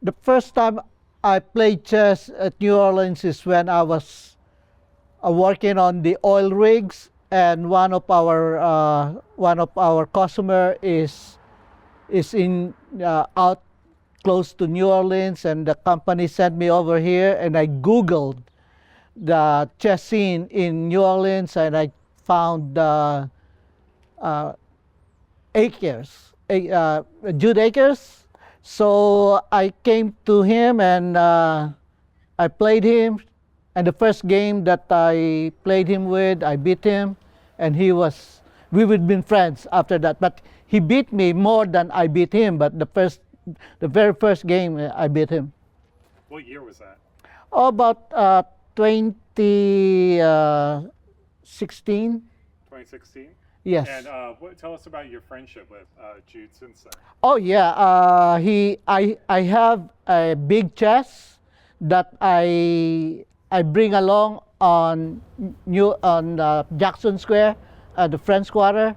The first time I played chess at New Orleans is when I was working on the oil rigs, and one of our customer is in out close to New Orleans, and the company sent me over here, and I Googled the chess scene in New Orleans, and I found uh, Akers, Jude Akers. So I came to him and I played him. And the first game that I played him with, I beat him, and we would been friends after that. But he beat me more than I beat him. But the very first game, I beat him. What year was that? Oh, about 2016. 2016? Yes. And tell us about your friendship with Jude since then. Oh yeah, I have a big chest that I bring along on Jackson Square at the French Quarter,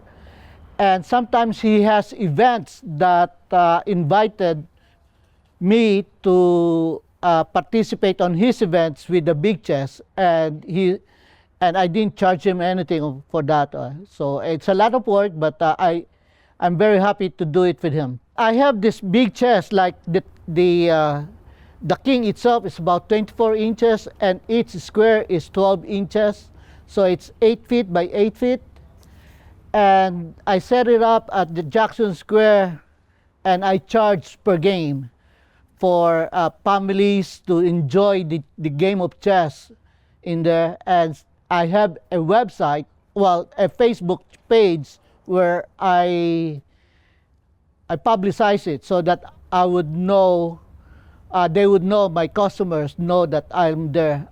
and sometimes he has events that invited me to participate on his events with the big chess, and I didn't charge him anything for that. So it's a lot of work, but I'm very happy to do it with him. I have this big chest, like the king itself is about 24 inches, and each square is 12 inches. So it's 8 feet by 8 feet. And I set it up at the Jackson Square, and I charge per game for families to enjoy the game of chess in there. And I have a website, well, a Facebook page where I publicize it so that I would know, they would know, my customers know that I'm there.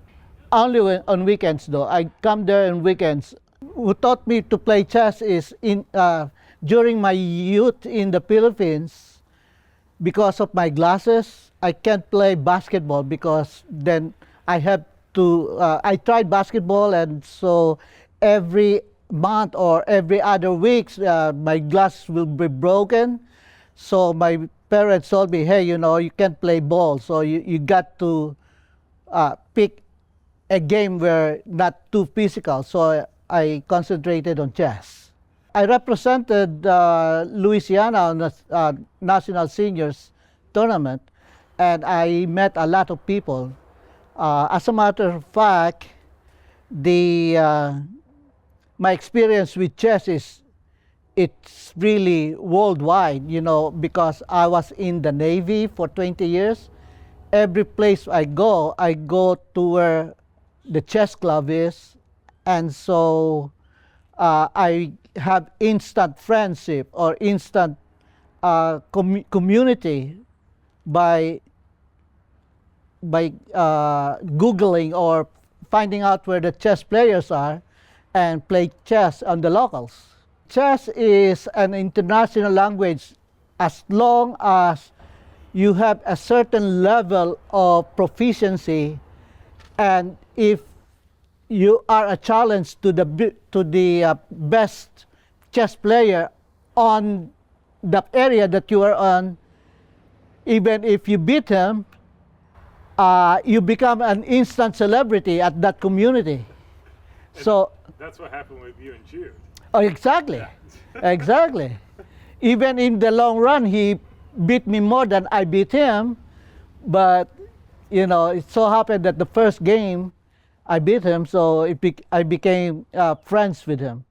Only on weekends though. I come there on weekends. Who taught me to play chess is during my youth in the Philippines. Because of my glasses, I can't play basketball because then I have to, I tried basketball, and so every month or every other weeks, my glass will be broken. So my parents told me, hey, you can't play ball, so you got to pick a game where not too physical. So I concentrated on chess. I represented Louisiana on the National Seniors Tournament, and I met a lot of people. As a matter of fact, my experience with chess it's really worldwide, because I was in the Navy for 20 years. Every place I go to where the chess club is, and so I have instant friendship or instant community by Googling or finding out where the chess players are and play chess on the locals. Chess is an international language as long as you have a certain level of proficiency, and if you are a challenge to the best chess player on the area that you are on, even if you beat him, you become an instant celebrity at that community. And so that's what happened with you and Jude. Oh, exactly, exactly. Even in the long run, he beat me more than I beat him, but it so happened that the first game I beat him, so I became friends with him.